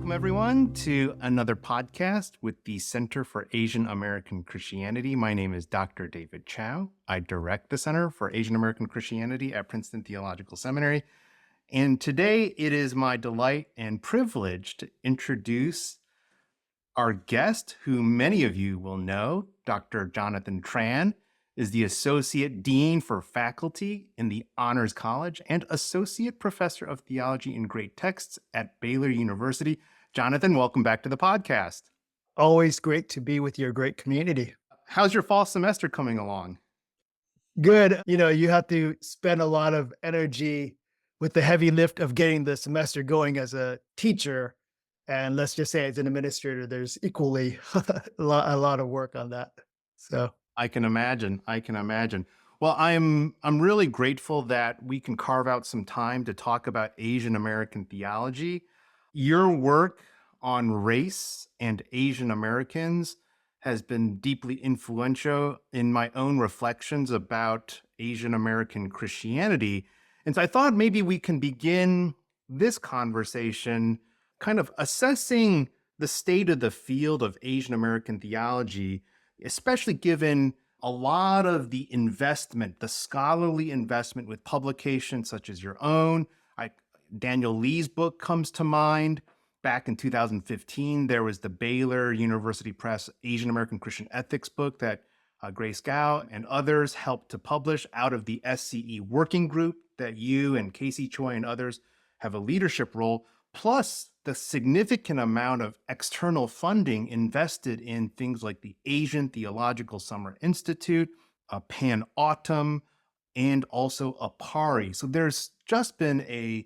Welcome, everyone, to another podcast with the Center for Asian American Christianity. My name is Dr. David Chow. I direct the Center for Asian American Christianity at Princeton Theological Seminary. And today it is my delight and privilege to introduce our guest, who many of you will know. Dr. Jonathan Tran is the Associate Dean for Faculty in the Honors College and Associate Professor of Theology and Great Texts at Baylor University. Jonathan, welcome back to the podcast. Always great to be with your great community. How's your fall semester coming along? Good. You have to spend a lot of energy with the heavy lift of getting the semester going as a teacher. And let's just say as an administrator, there's equally a lot of work on that. So I can imagine. Well, I'm really grateful that we can carve out some time to talk about Asian American theology. Your work on race and Asian Americans has been deeply influential in my own reflections about Asian American Christianity. And so I thought maybe we can begin this conversation kind of assessing the state of the field of Asian American theology, especially given a lot of the investment, the scholarly investment with publications such as your own. Daniel Lee's book comes to mind. Back in 2015, there was the Baylor University Press Asian American Christian Ethics book that Grace Gao and others helped to publish out of the SCE working group that you and Casey Choi and others have a leadership role, plus the significant amount of external funding invested in things like the Asian Theological Summer Institute, Pan Autumn, and also APARI. So there's just been a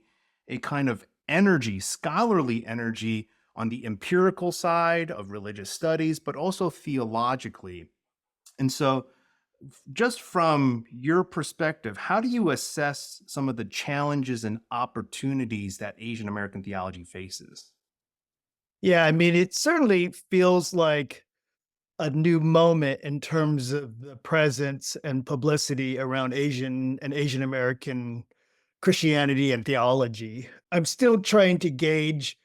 kind of energy, scholarly energy on the empirical side of religious studies, but also theologically. And so just from your perspective, how do you assess some of the challenges and opportunities that Asian American theology faces? yeah, it certainly feels like a new moment in terms of the presence and publicity around Asian and Asian American Christianity and theology. I'm still trying to gauge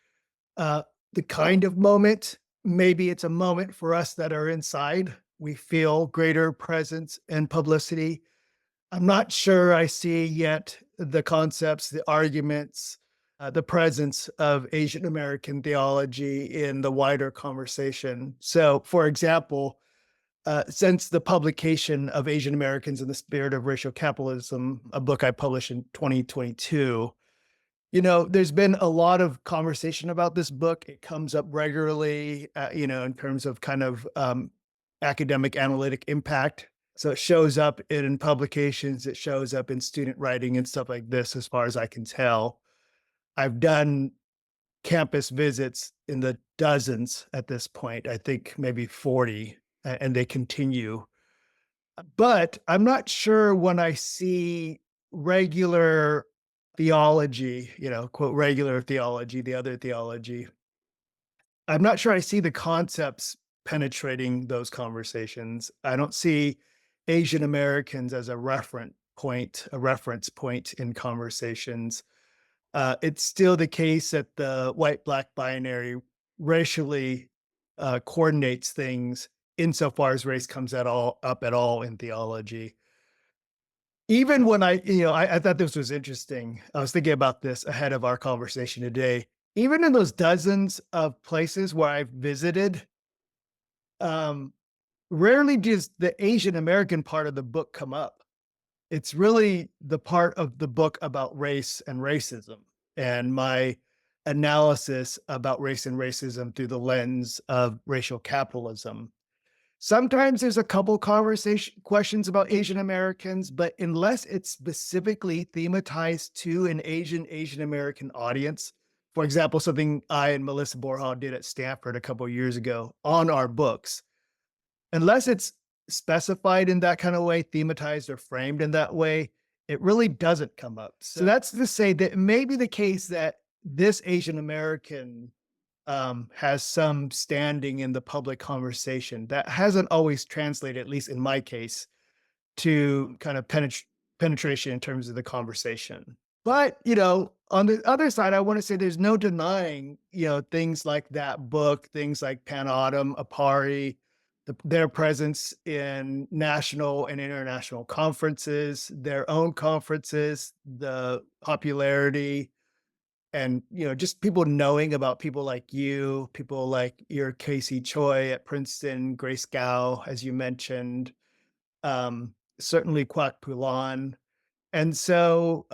uh, the kind of moment. Maybe it's a moment for us that are inside. We feel greater presence and publicity. I'm not sure I see yet the concepts, the arguments, the presence of Asian American theology in the wider conversation. So, for example, since the publication of Asian Americans in the Spirit of Racial Capitalism, a book I published in 2022, there's been a lot of conversation about this book. It comes up regularly, in terms of kind of academic analytic impact. So it shows up in publications, it shows up in student writing and stuff like this, as far as I can tell. I've done campus visits in the dozens at this point, I think maybe 40, and they continue. But I'm not sure when I see regular theology, quote, regular theology, the other theology, I'm not sure I see the concepts penetrating those conversations. I don't see Asian Americans as a reference point in conversations. It's still the case that the white-black binary racially coordinates things insofar as race comes up at all in theology. Even when I thought this was interesting. I was thinking about this ahead of our conversation today. Even in those dozens of places where I've visited, um, rarely does the Asian American part of the book come up. It's really the part of the book about race and racism and my analysis about race and racism through the lens of racial capitalism. Sometimes there's a couple conversation questions about Asian Americans, but unless it's specifically thematized to an Asian American audience, for example, something I and Melissa Borja did at Stanford a couple of years ago on our books, unless it's specified in that kind of way, thematized or framed in that way, it really doesn't come up. So that's to say that it may be the case that this Asian American has some standing in the public conversation that hasn't always translated, at least in my case, to kind of penetration in terms of the conversation. But, on the other side, I want to say there's no denying, things like that book, things like Pan Autumn, Apari, their presence in national and international conferences, their own conferences, the popularity, and just people knowing about people like you, people like your Casey Choi at Princeton, Grace Gao, as you mentioned, certainly Kwak Pulan. And so,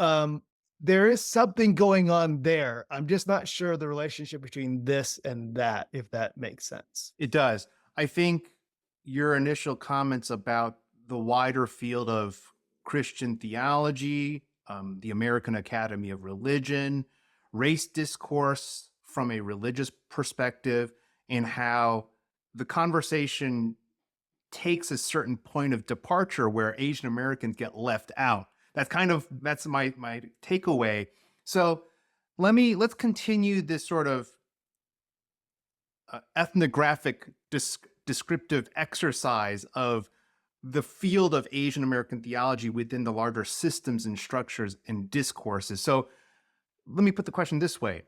there is something going on there. I'm just not sure the relationship between this and that, if that makes sense. It does. I think your initial comments about the wider field of Christian theology, the American Academy of Religion, race discourse from a religious perspective, and how the conversation takes a certain point of departure where Asian Americans get left out. That's my takeaway. So let's continue this sort of ethnographic descriptive exercise of the field of Asian American theology within the larger systems and structures and discourses. So let me put the question this way.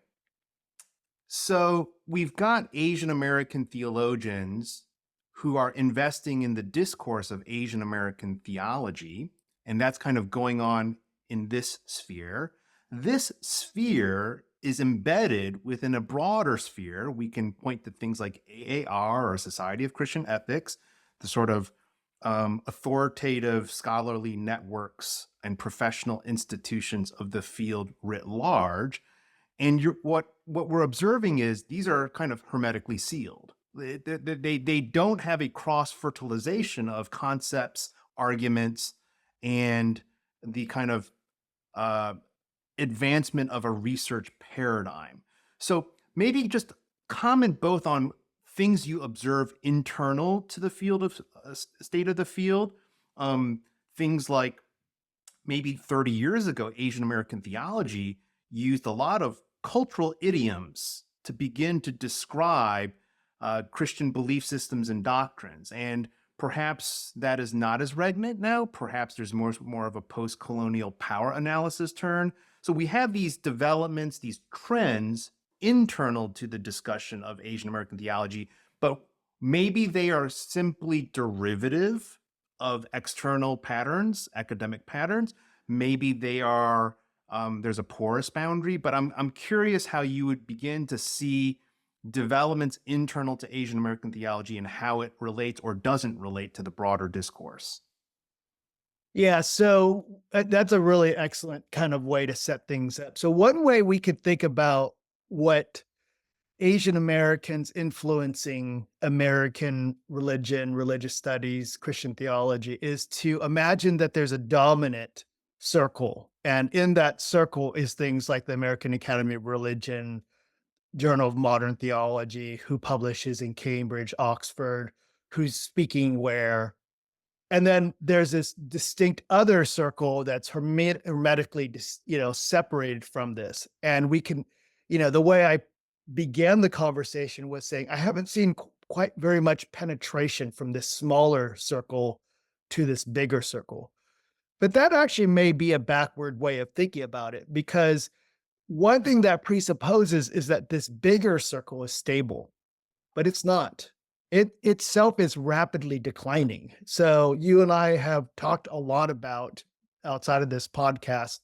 So we've got Asian American theologians who are investing in the discourse of Asian American theology, and that's kind of going on in this sphere. This sphere is embedded within a broader sphere. We can point to things like AAR or Society of Christian Ethics, the sort of authoritative scholarly networks and professional institutions of the field writ large. And what we're observing is these are kind of hermetically sealed. They don't have a cross fertilization of concepts, arguments, and the kind of advancement of a research paradigm. So maybe just comment both on things you observe internal to the field of state of the field, things like maybe 30 years ago, Asian American theology used a lot of cultural idioms to begin to describe Christian belief systems and doctrines. And perhaps that is not as regnant now. Perhaps there's more of a post-colonial power analysis turn. So we have these developments, these trends internal to the discussion of Asian American theology, but maybe they are simply derivative of external patterns, academic patterns. Maybe they are there's a porous boundary, but I'm curious how you would begin to see developments internal to Asian American theology and how it relates or doesn't relate to the broader discourse. Yeah, so that's a really excellent kind of way to set things up. So one way we could think about what Asian Americans influencing American religion, religious studies, Christian theology is to imagine that there's a dominant circle. And in that circle is things like the American Academy of Religion, Journal of Modern Theology, who publishes in Cambridge, Oxford, who's speaking where. And then there's this distinct other circle that's hermetically, separated from this. And we can, the way I began the conversation was saying, I haven't seen quite very much penetration from this smaller circle to this bigger circle. But that actually may be a backward way of thinking about it, because one thing that presupposes is that this bigger circle is stable, but it's not. It itself is rapidly declining. So you and I have talked a lot about, outside of this podcast,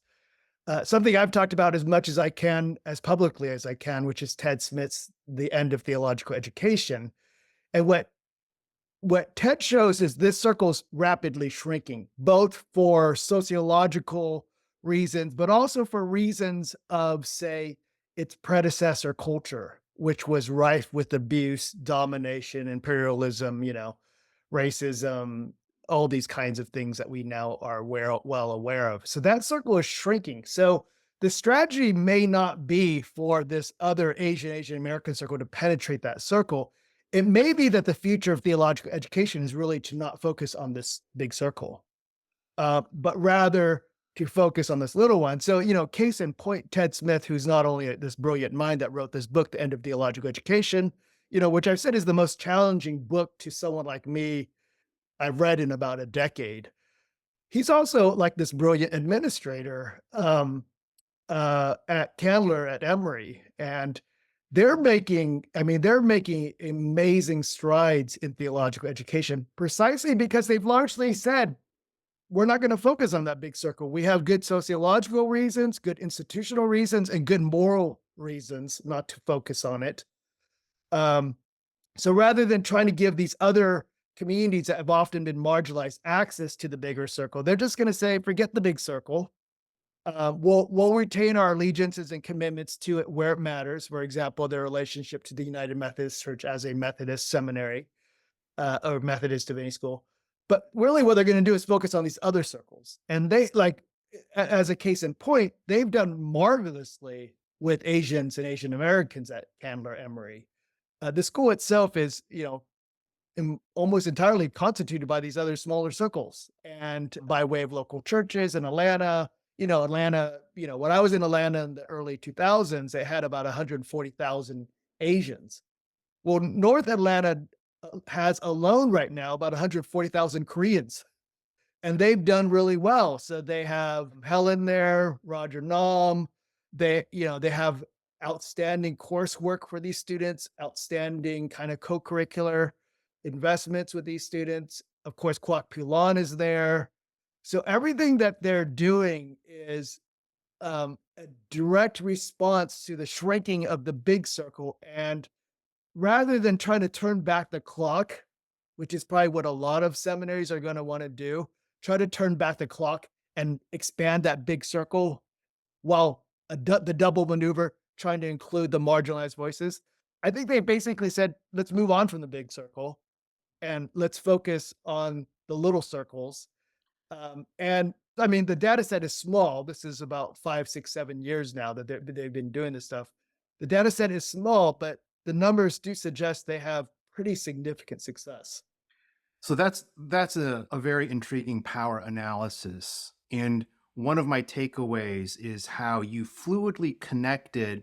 something I've talked about as much as I can, as publicly as I can, which is Ted Smith's The End of Theological Education. And what Ted shows is this circle's rapidly shrinking, both for sociological reasons, but also for reasons of, say, its predecessor culture, which was rife with abuse, domination, imperialism, racism, all these kinds of things that we now are well aware of. So that circle is shrinking. So the strategy may not be for this other Asian American circle to penetrate that circle. It may be that the future of theological education is really to not focus on this big circle, but rather to focus on this little one. So, case in point, Ted Smith, who's not only this brilliant mind that wrote this book, The End of Theological Education, which I've said is the most challenging book to someone like me I've read in about a decade. He's also like this brilliant administrator. at Candler at Emory, and they're making amazing strides in theological education precisely because they've largely said, we're not going to focus on that big circle. We have good sociological reasons, good institutional reasons, and good moral reasons not to focus on it. Um, so rather than trying to give these other communities that have often been marginalized access to the bigger circle, they're just going to say, forget the big circle. We'll retain our allegiances and commitments to it where it matters. For example, their relationship to the United Methodist Church as a Methodist seminary or Methodist divinity school. But really, what they're going to do is focus on these other circles. And they like, as a case in point, they've done marvelously with Asians and Asian Americans at Candler Emory. The school itself is, almost entirely constituted by these other smaller circles and by way of local churches in Atlanta. When I was in Atlanta in the early 2000s, they had about 140,000 Asians. Well, North Atlanta has alone right now about 140,000 Koreans, and they've done really well. So they have Helen there, Roger Nam. They have outstanding coursework for these students, outstanding kind of co-curricular investments with these students. Of course, Kwok Pulan is there. So everything that they're doing is a direct response to the shrinking of the big circle. And rather than trying to turn back the clock, which is probably what a lot of seminaries are going to want to do, try to turn back the clock and expand that big circle while the double maneuver trying to include the marginalized voices. I think they basically said, let's move on from the big circle and let's focus on the little circles. And I mean, the data set is small. This is about 5, 6, 7 years now that they've been doing this stuff. The data set is small, but the numbers do suggest they have pretty significant success. So that's a very intriguing power analysis. And one of my takeaways is how you fluidly connected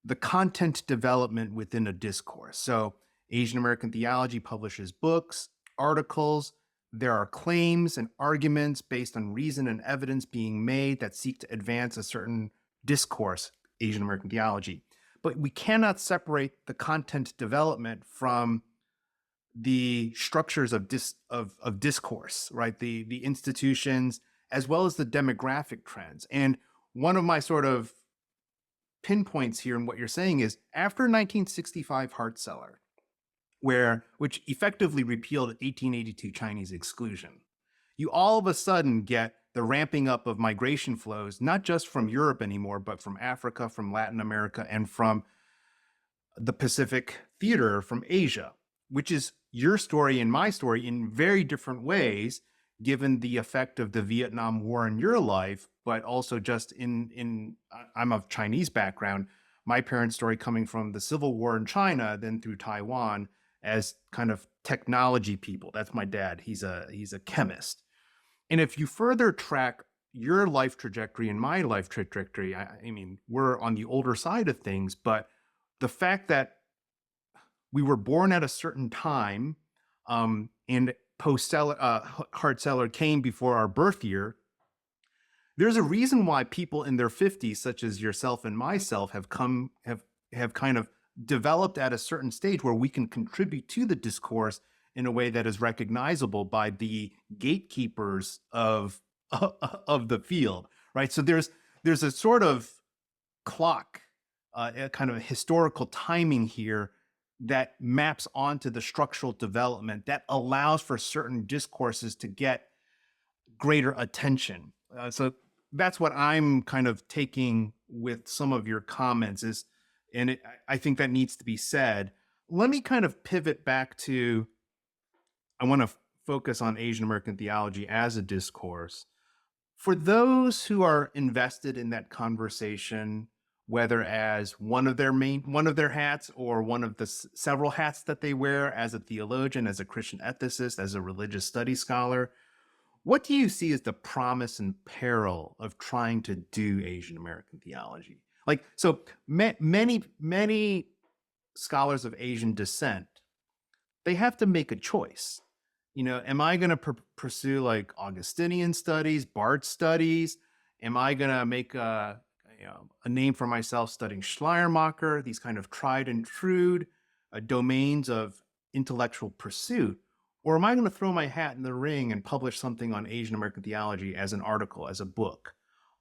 the content development within a discourse. So Asian American Theology publishes books, articles. There are claims and arguments based on reason and evidence being made that seek to advance a certain discourse, Asian American theology. But we cannot separate the content development from the structures of discourse, right? The institutions as well as the demographic trends. And one of my sort of pinpoints here in what you're saying is after 1965 Hart-Celler, which effectively repealed 1882 Chinese exclusion, you all of a sudden get the ramping up of migration flows, not just from Europe anymore, but from Africa, from Latin America, and from the Pacific theater, from Asia, which is your story and my story in very different ways, given the effect of the Vietnam War in your life, but also just I'm of Chinese background, my parents' story coming from the Civil War in China, then through Taiwan as kind of technology people. That's my dad. He's a chemist. And if you further track your life trajectory and my life trajectory, I mean, we're on the older side of things, but the fact that we were born at a certain time, and Hart-Celler came before our birth year. There's a reason why people in their 50s, such as yourself and myself, have kind of developed at a certain stage where we can contribute to the discourse in a way that is recognizable by the gatekeepers of the field, right? So there's a sort of clock, a kind of historical timing here that maps onto the structural development that allows for certain discourses to get greater attention. So that's what I'm kind of taking with some of your comments is, and I think that needs to be said. Let me kind of pivot back to, I want to focus on Asian American theology as a discourse. For those who are invested in that conversation, whether as one of their hats or one of the several hats that they wear as a theologian, as a Christian ethicist, as a religious studies scholar, what do you see as the promise and peril of trying to do Asian American theology? Like, so many scholars of Asian descent, they have to make a choice. Am I going to pursue like Augustinian studies, Barth studies? Am I going to make a name for myself studying Schleiermacher, these kind of tried and true domains of intellectual pursuit? Or am I going to throw my hat in the ring and publish something on Asian American theology as an article, as a book?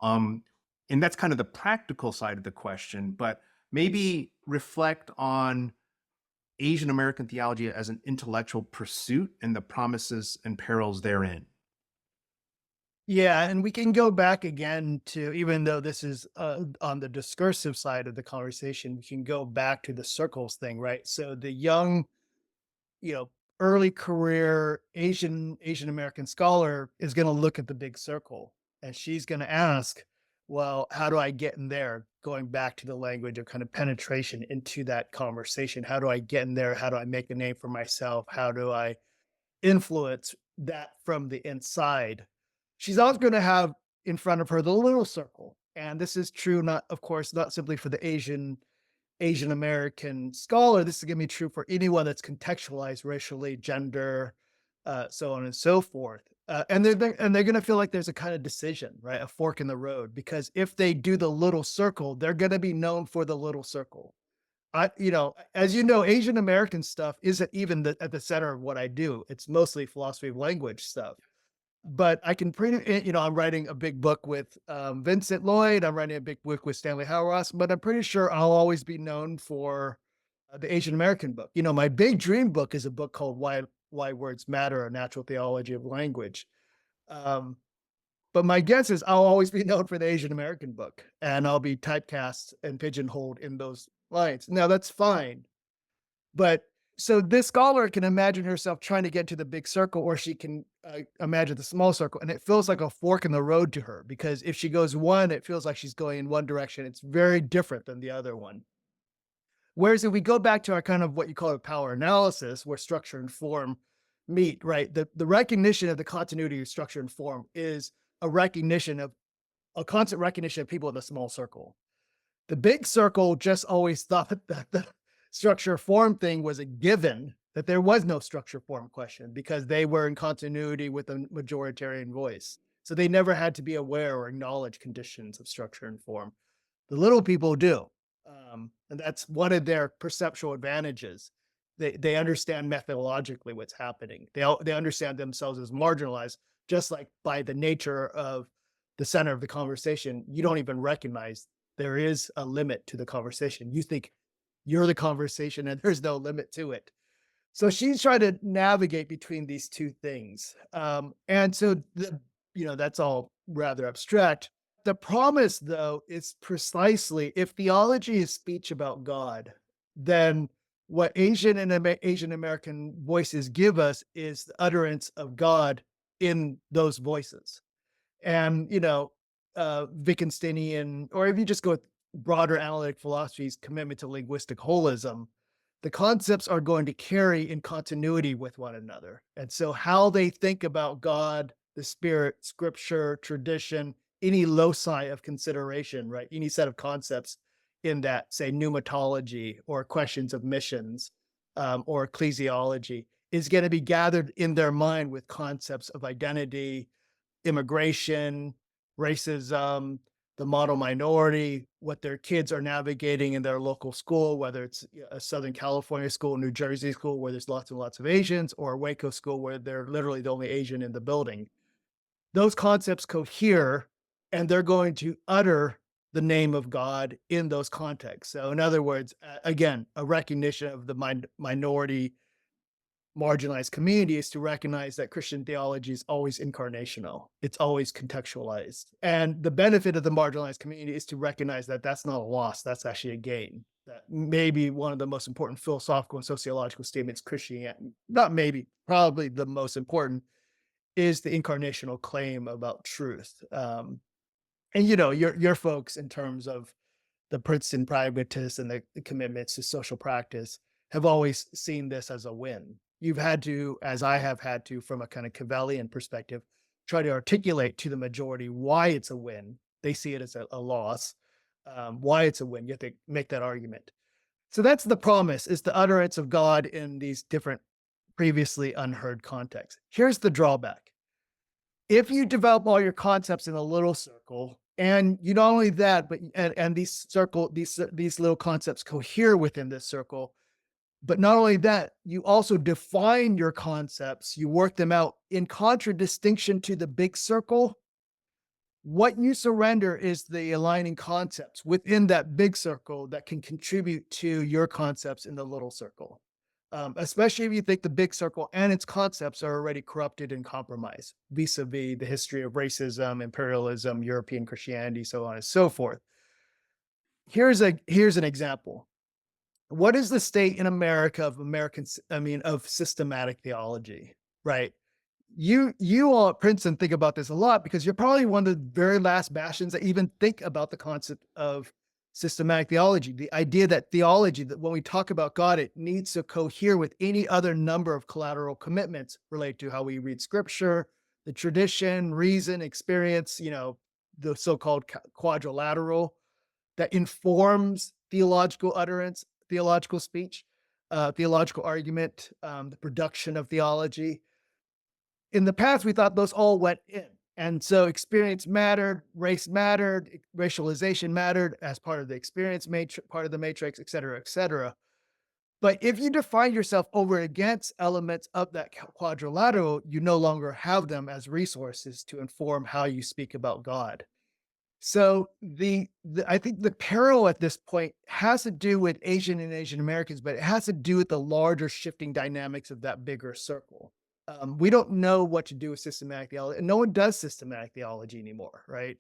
Um, and that's kind of the practical side of the question, but maybe reflect on Asian American theology as an intellectual pursuit and the promises and perils therein. Yeah, and we can go back again to, even though this is on the discursive side of the conversation, we can go back to the circles thing, right? So the young, you know, early career Asian American scholar is going to look at the big circle, and she's going to ask, well, how do I get in there? Going back to the language of kind of penetration into that conversation. How do I get in there? How do I make a name for myself? How do I influence that from the inside? She's always going to have in front of her the little circle. And this is true, not, of course, not simply for the Asian American scholar. This is going to be true for anyone that's contextualized racially, gender, so on and so forth. And they're going to feel like there's a kind of decision, right? A fork in the road, because if they do the little circle, they're going to be known for the little circle. As you know, Asian American stuff isn't even at the center of what I do. It's mostly philosophy of language stuff. But I can I'm writing a big book with Vincent Lloyd. I'm writing a big book with Stanley Hauerwas, but I'm pretty sure I'll always be known for the Asian American book. My big dream book is a book called Why Words Matter: A Natural Theology of Language. Um, but my guess is I'll always be known for the Asian American book, and I'll be typecast and pigeonholed in those lines. Now that's fine, but so this scholar can imagine herself trying to get to the big circle, or she can imagine the small circle, and it feels like a fork in the road to her, because if she goes one, it feels like she's going in one direction. It's very different than the other one. Whereas if we go back to our kind of what you call a power analysis, where structure and form meet, right? The recognition of the continuity of structure and form is a constant recognition of people in the small circle. The big circle just always thought that the structure form thing was a given, that there was no structure form question, because they were in continuity with a majoritarian voice. So they never had to be aware or acknowledge conditions of structure and form. The little people do. And that's one of their perceptual advantages. They understand methodologically what's happening. They understand themselves as marginalized, just like by the nature of the center of the conversation, you don't even recognize there is a limit to the conversation. You think you're the conversation and there's no limit to it. So she's trying to navigate between these two things. And so that's all rather abstract. The promise, though, is precisely, if theology is speech about God, then what Asian American voices give us is the utterance of God in those voices. And, Wittgensteinian, or if you just go with broader analytic philosophy's commitment to linguistic holism, the concepts are going to carry in continuity with one another. And so how they think about God, the spirit, scripture, tradition, any loci of consideration, right? Any set of concepts in that, say, pneumatology or questions of missions, or ecclesiology, is going to be gathered in their mind with concepts of identity, immigration, racism, the model minority, what their kids are navigating in their local school, whether it's a Southern California school, New Jersey school, where there's lots and lots of Asians, or a Waco school where they're literally the only Asian in the building. Those concepts cohere, and they're going to utter the name of God in those contexts. So in other words, again, a recognition of the minority marginalized community is to recognize that Christian theology is always incarnational. It's always contextualized. And the benefit of the marginalized community is to recognize that that's not a loss, that's actually a gain. That maybe one of the most important philosophical and sociological statements Christianity, not maybe, probably the most important, is the incarnational claim about truth. And your folks, in terms of the Princeton pragmatists and the commitments to social practice, have always seen this as a win. You've had to, as I have had to, from a kind of Cavelian perspective, try to articulate to the majority why it's a win. They see it as a loss. Why it's a win. You have to make that argument. So that's the promise, is the utterance of God in these different previously unheard contexts. Here's the drawback. If you develop all your concepts in a little circle And you not only that, but and these little concepts cohere within this circle. But not only that, you also define your concepts, you work them out in contradistinction to the big circle. What you surrender is the aligning concepts within that big circle that can contribute to your concepts in the little circle. Especially if you think the big circle and its concepts are already corrupted and compromised vis-a-vis the history of racism, imperialism, European Christianity, so on and so forth. Here's an example. What is the state in America of of systematic theology, right? You all at Princeton think about this a lot because you're probably one of the very last bastions that even think about the concept of systematic theology. The idea that theology, that when we talk about God, it needs to cohere with any other number of collateral commitments related to how we read scripture, the tradition, reason, experience, the so-called quadrilateral that informs theological utterance, theological speech, theological argument, the production of theology. In the past, we thought those all went in. And so experience mattered, race mattered, racialization mattered as part of the experience part of the matrix, et cetera, et cetera. But if you define yourself over against elements of that quadrilateral, you no longer have them as resources to inform how you speak about God. So I think the peril at this point has to do with Asian and Asian Americans, but it has to do with the larger shifting dynamics of that bigger circle. We don't know what to do with systematic theology, and no one does systematic theology anymore, right?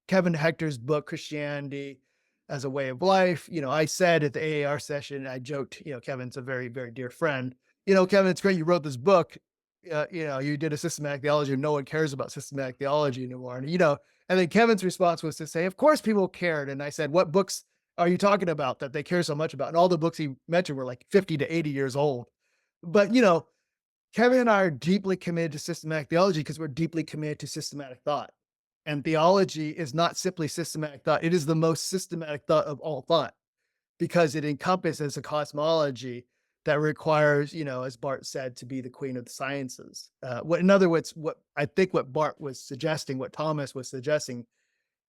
Kevin Hector's book, Christianity as a Way of Life. I said at the AAR session, I joked, Kevin's a very, very dear friend. Kevin, it's great you wrote this book. You did a systematic theology, and no one cares about systematic theology anymore. And then Kevin's response was to say, of course people cared. And I said, what books are you talking about that they care so much about? And all the books he mentioned were like 50 to 80 years old. But, Kevin and I are deeply committed to systematic theology because we're deeply committed to systematic thought. And theology is not simply systematic thought. It is the most systematic thought of all thought because it encompasses a cosmology that requires, as Barth said, to be the queen of the sciences. In other words, what Barth was suggesting, what Thomas was suggesting,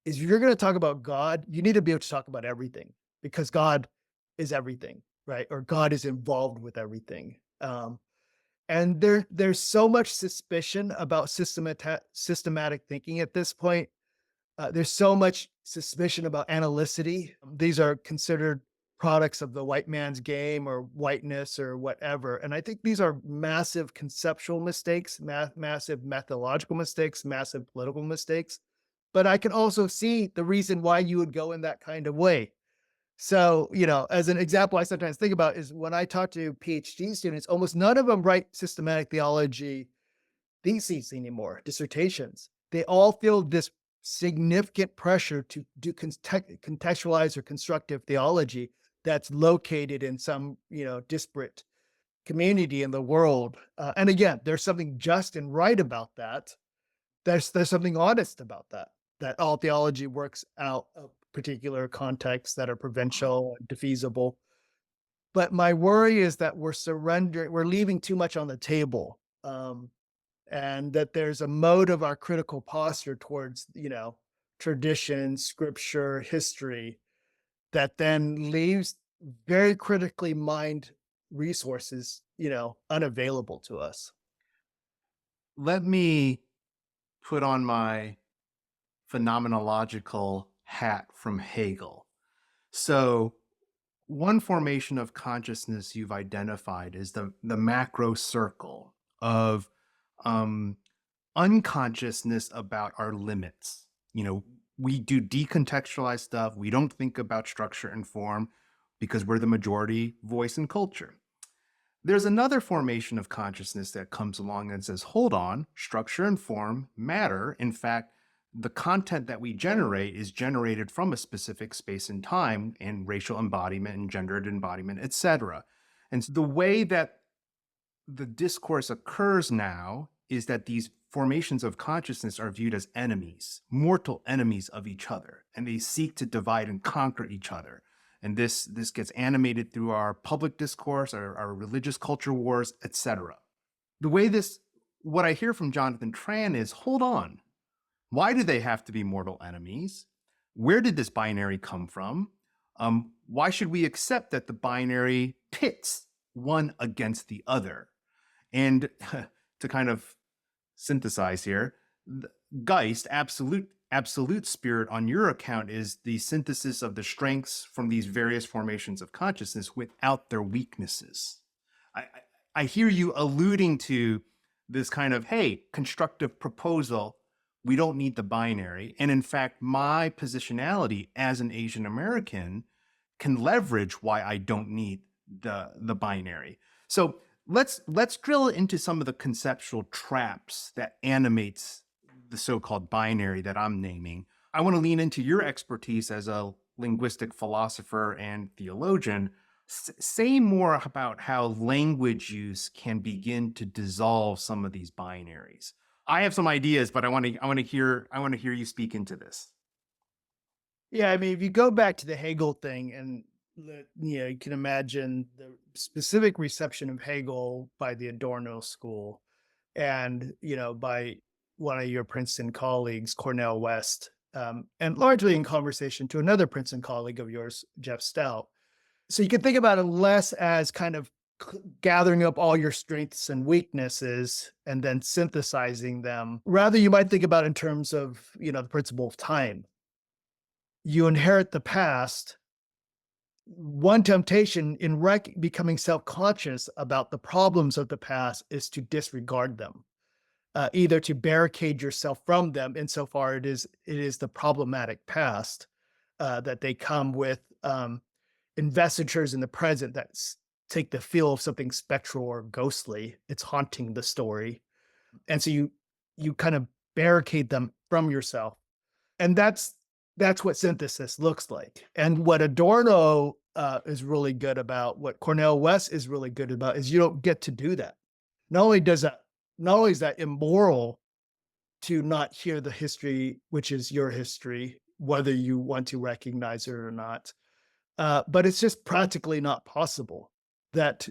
is if you're going to talk about God, you need to be able to talk about everything because God is everything, right? Or God is involved with everything. And there's so much suspicion about systematic thinking at this point. There's so much suspicion about analyticity. These are considered products of the white man's game or whiteness or whatever. And I think these are massive conceptual mistakes, massive methodological mistakes, massive political mistakes. But I can also see the reason why you would go in that kind of way. So, as an example, I sometimes think about is when I talk to PhD students, almost none of them write systematic theology theses anymore, dissertations. They all feel this significant pressure to do contextualized or constructive theology that's located in some, disparate community in the world. And again, there's something just and right about that. There's something honest about that all theology works out of particular contexts that are provincial and defeasible. But my worry is that we're leaving too much on the table. And that there's a mode of our critical posture towards, tradition, scripture, history, that then leaves very critically mined resources, unavailable to us. Let me put on my phenomenological hat from Hegel. So, one formation of consciousness you've identified is the macro circle of unconsciousness about our limits. We do decontextualize stuff. We don't think about structure and form because we're the majority voice in culture. There's another formation of consciousness that comes along and says, hold on, structure and form matter. In fact, the content that we generate is generated from a specific space and time and racial embodiment and gendered embodiment, etc. And so the way that the discourse occurs now is that these formations of consciousness are viewed as enemies, mortal enemies of each other, and they seek to divide and conquer each other. And this gets animated through our public discourse, our religious culture wars, etc. What I hear from Jonathan Tran is, hold on, Why do they have to be mortal enemies? Where did this binary come from? Why should we accept that the binary pits one against the other? And to kind of synthesize here, Geist, absolute spirit on your account is the synthesis of the strengths from these various formations of consciousness without their weaknesses. I, I hear you alluding to this kind of, hey, constructive proposal. We don't need the binary. And in fact, my positionality as an Asian American can leverage why I don't need the binary. So let's drill into some of the conceptual traps that animates the so-called binary that I'm naming. I want to lean into your expertise as a linguistic philosopher and theologian. Say more about how language use can begin to dissolve some of these binaries. I have some ideas, but I want to hear you speak into this. Yeah, I mean, if you go back to the Hegel thing and you can imagine the specific reception of Hegel by the Adorno school and, by one of your Princeton colleagues, Cornell West, and largely in conversation to another Princeton colleague of yours, Jeff Stout. So you can think about it less as kind of gathering up all your strengths and weaknesses and then synthesizing them. Rather, you might think about it in terms of, the principle of time. You inherit the past. One temptation in becoming self-conscious about the problems of the past is to disregard them, either to barricade yourself from them insofar it is the problematic past, that they come with investitures in the present that take the feel of something spectral or ghostly. It's haunting the story, and so you kind of barricade them from yourself, and that's what synthesis looks like. And what Adorno is really good about, what Cornell West is really good about, is you don't get to do that. Not only is that immoral to not hear the history, which is your history, whether you want to recognize it or not, but it's just practically not possible. That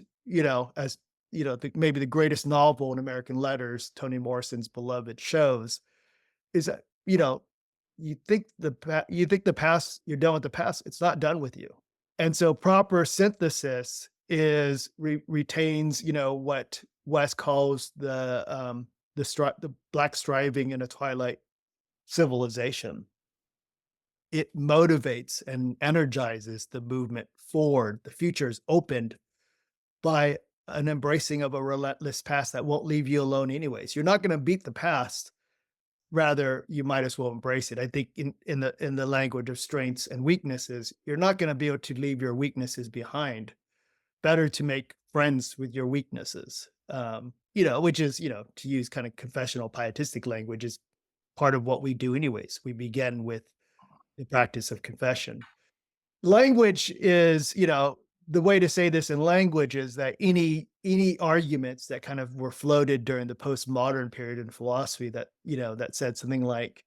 as maybe the greatest novel in American letters, Toni Morrison's Beloved, shows, is that you think the past, you're done with the past. It's not done with you. And so proper synthesis retains, what West calls the black striving in a twilight civilization. It motivates and energizes the movement forward. The future is opened by an embracing of a relentless past that won't leave you alone anyways. You're not going to beat the past. Rather, you might as well embrace it. I think in the language of strengths and weaknesses, you're not going to be able to leave your weaknesses behind. Better to make friends with your weaknesses. Which is, to use kind of confessional pietistic language, is part of what we do anyways. We begin with the practice of confession. Language is, the way to say this in language is that any arguments that kind of were floated during the postmodern period in philosophy that, that said something like,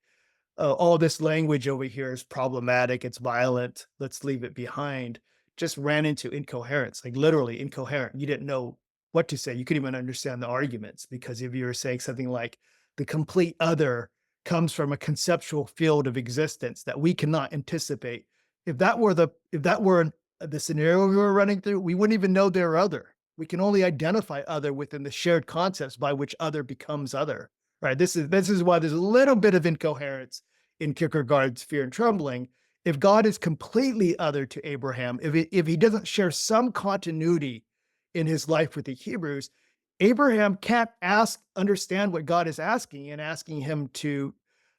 oh, all this language over here is problematic, it's violent, let's leave it behind, just ran into incoherence, like literally incoherent. You didn't know what to say. You couldn't even understand the arguments, because if you were saying something like the complete other comes from a conceptual field of existence that we cannot anticipate. If that were the scenario we were running through, we wouldn't even know they're other. We can only identify other within the shared concepts by which other becomes other, right? This is why there's a little bit of incoherence in Kierkegaard's Fear and Trembling. If God is completely other to Abraham, if he doesn't share some continuity in his life with the Hebrews, Abraham can't understand what God is asking and asking him to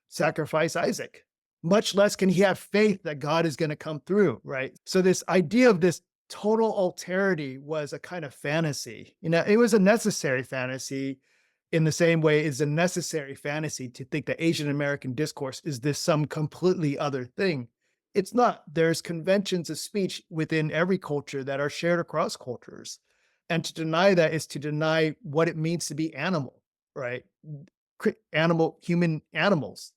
sacrifice Isaac. Much less can he have faith that God is going to come through, right? So this idea of this total alterity was a kind of fantasy. It was a necessary fantasy, in the same way it's a necessary fantasy to think that Asian American discourse is this some completely other thing. It's not. There's conventions of speech within every culture that are shared across cultures. And to deny that is to deny what it means to be animal, right? Human animals.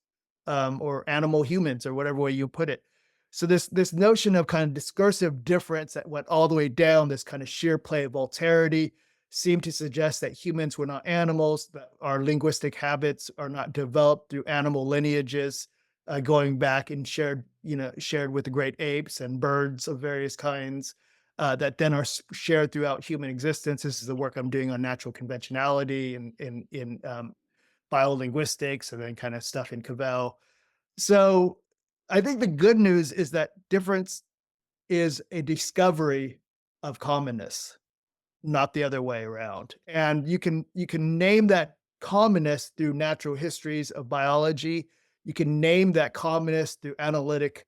Or animal humans, or whatever way you put it. So this notion of kind of discursive difference that went all the way down, this kind of sheer play of alterity, seem to suggest that humans were not animals, that our linguistic habits are not developed through animal lineages, going back and shared with the great apes and birds of various kinds, that then are shared throughout human existence. This is the work I'm doing on natural conventionality and in biolinguistics, and then kind of stuff in Cavell. So I think the good news is that difference is a discovery of commonness, not the other way around. And you can name that commonness through natural histories of biology. You can name that commonness through analytic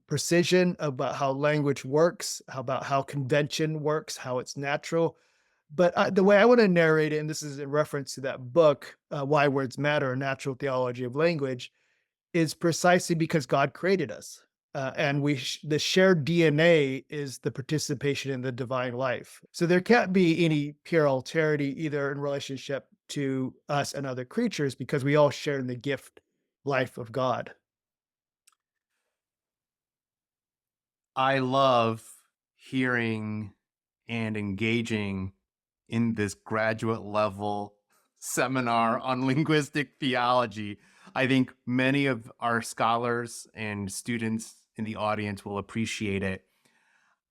precision about how language works, about how convention works, how it's natural. But the way I want to narrate it, and this is in reference to that book, Why Words Matter: A Natural Theology of Language, is precisely because God created us. And the shared DNA is the participation in the divine life. So there can't be any pure alterity either in relationship to us and other creatures because we all share in the gift life of God. I love hearing and engaging in this graduate level seminar on linguistic theology. I think many of our scholars and students in the audience will appreciate it.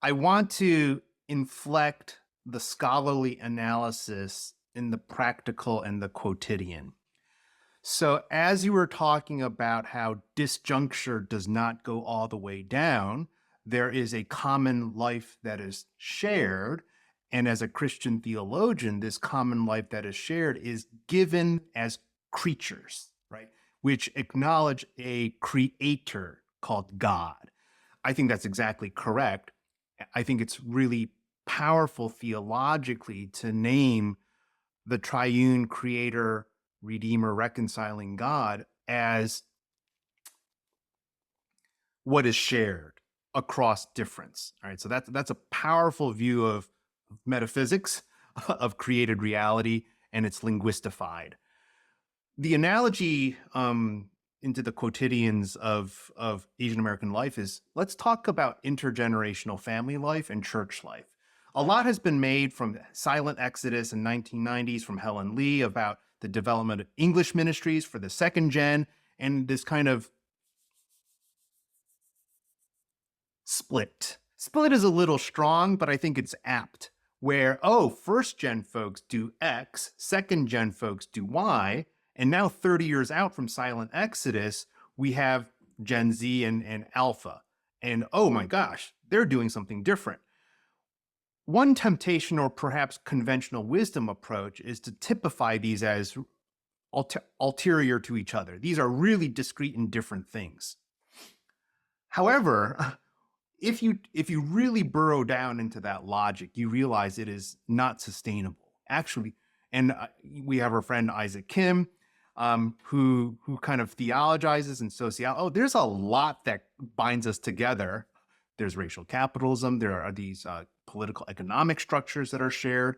I want to inflect the scholarly analysis in the practical and the quotidian. So, as you were talking about how disjuncture does not go all the way down, there is a common life that is shared. And as a Christian theologian, this common life that is shared is given as creatures, right? Which acknowledge a creator called God. I think that's exactly correct. I think it's really powerful theologically to name the triune creator, redeemer, reconciling God as what is shared across difference. All right. So that's a powerful view of metaphysics, of created reality, and it's linguistified. The analogy into the quotidians of Asian American life is, let's talk about intergenerational family life and church life. A lot has been made from Silent Exodus in 1990s from Helen Lee about the development of English ministries for the second gen and this kind of split. Split is a little strong, but I think it's apt. Where, oh, first gen folks do X, second gen folks do Y, and now 30 years out from Silent Exodus, we have Gen Z and Alpha. And oh my gosh, they're doing something different. One temptation, or perhaps conventional wisdom approach, is to typify these as ulterior to each other. These are really discrete and different things. However, if you really burrow down into that logic, you realize it is not sustainable. Actually, and we have our friend Isaac Kim, who kind of theologizes and sociology. Oh, there's a lot that binds us together. There's racial capitalism. There are these political economic structures that are shared.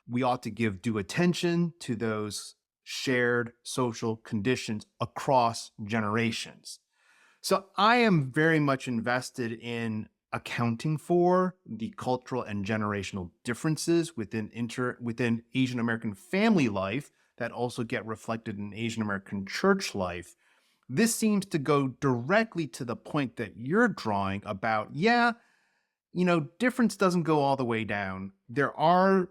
We ought to give due attention to those shared social conditions across generations. So I am very much invested in accounting for the cultural and generational differences within Asian American family life that also get reflected in Asian American church life. This seems to go directly to the point that you're drawing about, yeah, difference doesn't go all the way down. There are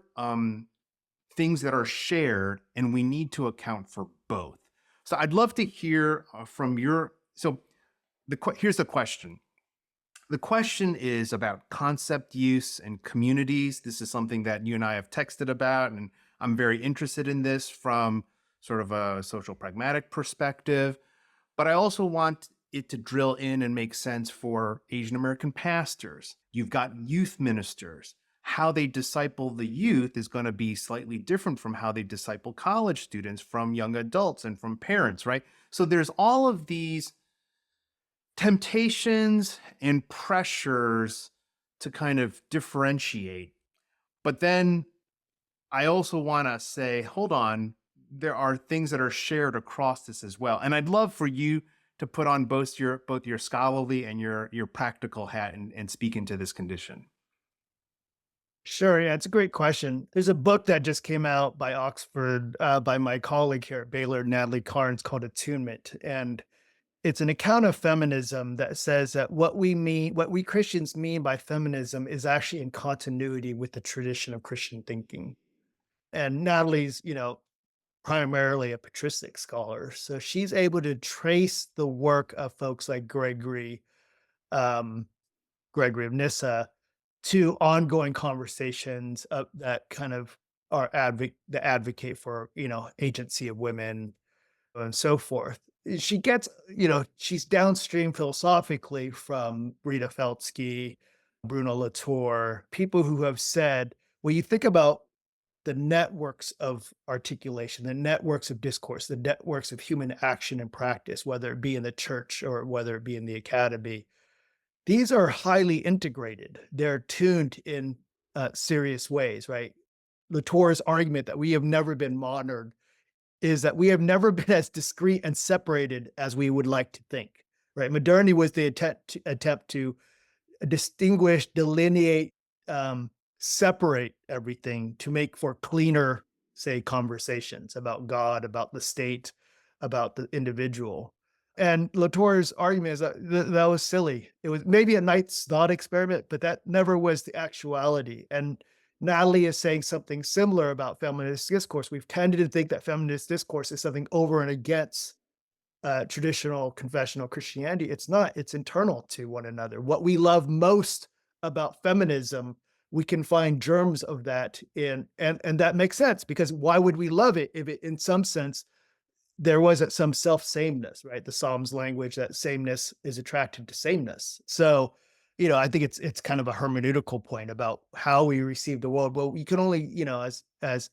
things that are shared, and we need to account for both. So I'd love to hear from your. So here's the question. The question is about concept use and communities. This is something that you and I have texted about, and I'm very interested in this from sort of a social pragmatic perspective. But I also want it to drill in and make sense for Asian American pastors. You've got youth ministers. How they disciple the youth is going to be slightly different from how they disciple college students, from young adults, and from parents, right? So there's all of these temptations and pressures to kind of differentiate. But then I also want to say, hold on, there are things that are shared across this as well. And I'd love for you to put on both your scholarly and your practical hat and speak into this condition. Sure, yeah, it's a great question. There's a book that just came out by Oxford, by my colleague here at Baylor, Natalie Carnes, called Attunement. And it's an account of feminism that says that what we Christians mean by feminism is actually in continuity with the tradition of Christian thinking. And Natalie's, primarily a patristic scholar. So she's able to trace the work of folks like um, Gregory of Nyssa to ongoing conversations that kind of that advocate for agency of women and so forth. She gets she's downstream philosophically from Rita Feltsky, Bruno Latour, people who have said, well, you think about the networks of articulation, the networks of discourse, the networks of human action and practice, whether it be in the church or whether it be in the academy, these are highly integrated. They're tuned in serious ways, right? Latour's argument that we have never been modern is that we have never been as discrete and separated as we would like to think, right? Modernity was the attempt to distinguish, delineate, um, separate everything to make for cleaner, say, conversations about God, about the state, about the individual. And Latour's argument is that that was silly. It was maybe a nice thought experiment, but that never was the actuality. And Natalie is saying something similar about feminist discourse. We've tended to think that feminist discourse is something over and against traditional confessional Christianity. It's not, it's internal to one another. What we love most about feminism, we can find germs of that in, and that makes sense because why would we love it if it, in some sense, there wasn't some self sameness, right? The Psalms language that sameness is attracted to sameness. So, I think it's kind of a hermeneutical point about how we receive the world. Well, you can only, as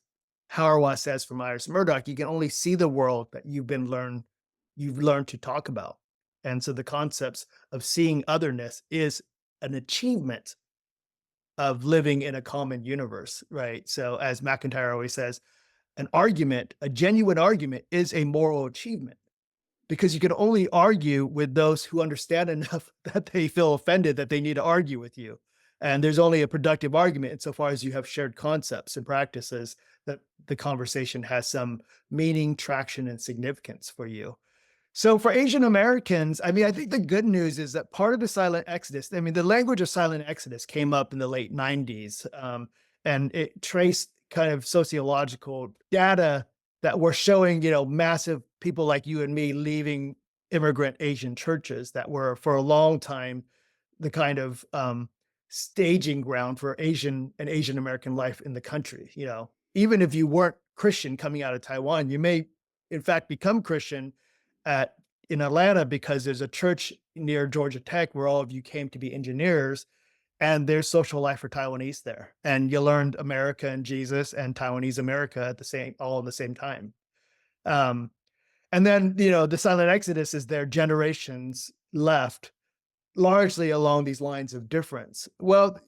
Hauerwas says from Iris Murdoch, you can only see the world that you've learned to talk about. And so the concepts of seeing otherness is an achievement of living in a common universe, right? So as McIntyre always says, an argument, a genuine argument is a moral achievement because you can only argue with those who understand enough that they feel offended that they need to argue with you. And there's only a productive argument insofar as you have shared concepts and practices that the conversation has some meaning, traction, and significance for you. So for Asian Americans, I mean, I think the good news is that part of the silent exodus, I mean, the language of silent exodus came up in the late 90s, and it traced kind of sociological data that were showing, massive people like you and me leaving immigrant Asian churches that were for a long time the kind of staging ground for Asian and Asian American life in the country. Even if you weren't Christian coming out of Taiwan, you may in fact become Christian at in Atlanta because there's a church near Georgia Tech where all of you came to be engineers, and there's social life for Taiwanese there, and you learned America and Jesus and Taiwanese America at the same all at the same time. Um, and then the silent exodus is their generations left largely along these lines of difference. Well,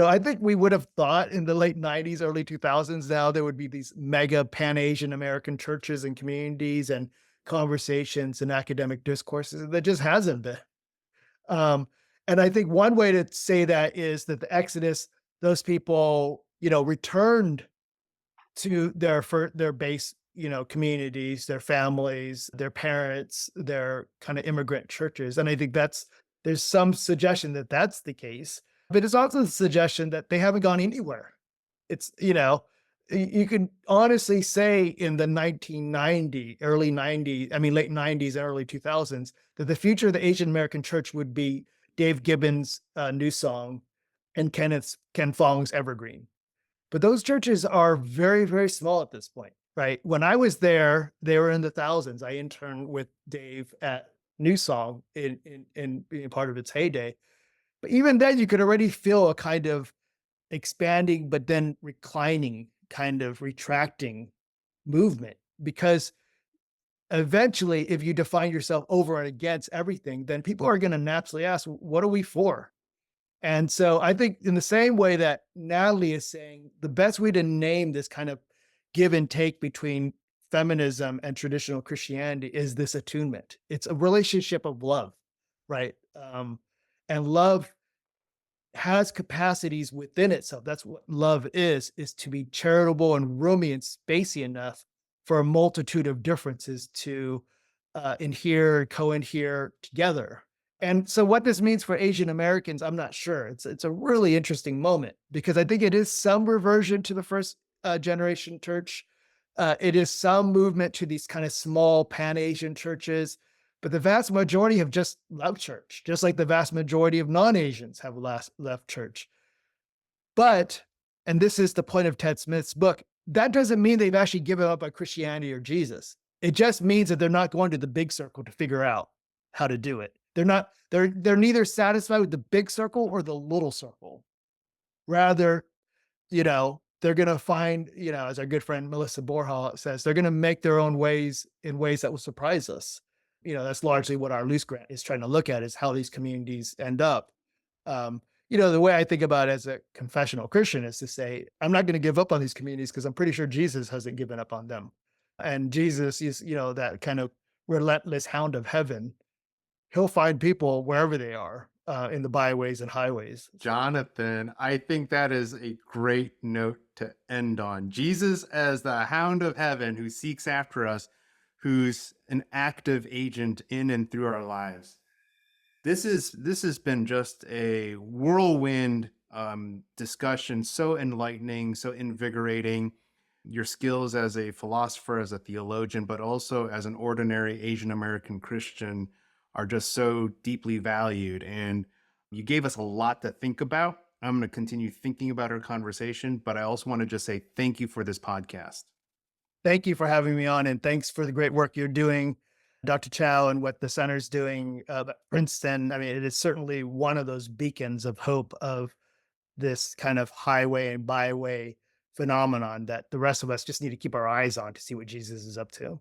I think we would have thought in the late 90s, early 2000s, now there would be these mega pan Asian American churches and communities and conversations and academic discourses. That just hasn't been. Um, and I think one way to say that is that the Exodus, those people, returned to their base, communities, their families, their parents, their kind of immigrant churches. And I think there's some suggestion that that's the case, but it's also the suggestion that they haven't gone anywhere. It's, you can honestly say in the 1990, early 90s, I mean, late 90s and early 2000s, that the future of the Asian American church would be Dave Gibbons' New Song and Ken Fong's Evergreen. But those churches are very, very small at this point, right? When I was there, they were in the thousands. I interned with Dave at New Song in being part of its heyday. But even then, you could already feel a kind of expanding, but then reclining, kind of retracting movement. Because eventually, if you define yourself over and against everything, then people are going to naturally ask, what are we for? And so I think in the same way that Natalie is saying, the best way to name this kind of give and take between feminism and traditional Christianity is this attunement. It's a relationship of love, right? And love has capacities within itself. That's what love is to be charitable and roomy and spacey enough for a multitude of differences to inhere, co-inhere together. And so what this means for Asian Americans, I'm not sure. It's a really interesting moment because I think it is some reversion to the first generation church. It is some movement to these kind of small pan Asian churches, but the vast majority have just left church, just like the vast majority of non Asians have left church. But, and this is the point of Ted Smith's book, that doesn't mean they've actually given up on Christianity or Jesus. It just means that they're not going to the big circle to figure out how to do it. They're neither satisfied with the big circle or the little circle. Rather, they're going to find, as our good friend Melissa Borja says, they're going to make their own ways in ways that will surprise us. That's largely what our loose grant is trying to look at is how these communities end up. Um, the way I think about it as a confessional Christian is to say, I'm not going to give up on these communities because I'm pretty sure Jesus hasn't given up on them. And Jesus is, that kind of relentless hound of heaven. He'll find people wherever they are in the byways and highways. Jonathan, I think that is a great note to end on. Jesus as the hound of heaven who seeks after us, who's an active agent in and through our lives. This has been just a whirlwind discussion, so enlightening, so invigorating. Your skills as a philosopher, as a theologian, but also as an ordinary Asian American Christian are just so deeply valued. And you gave us a lot to think about. I'm going to continue thinking about our conversation, but I also want to just say thank you for this podcast. Thank you for having me on, and thanks for the great work you're doing, Dr. Chow, and what the center's doing at Princeton. I mean, it is certainly one of those beacons of hope of this kind of highway and byway phenomenon that the rest of us just need to keep our eyes on to see what Jesus is up to.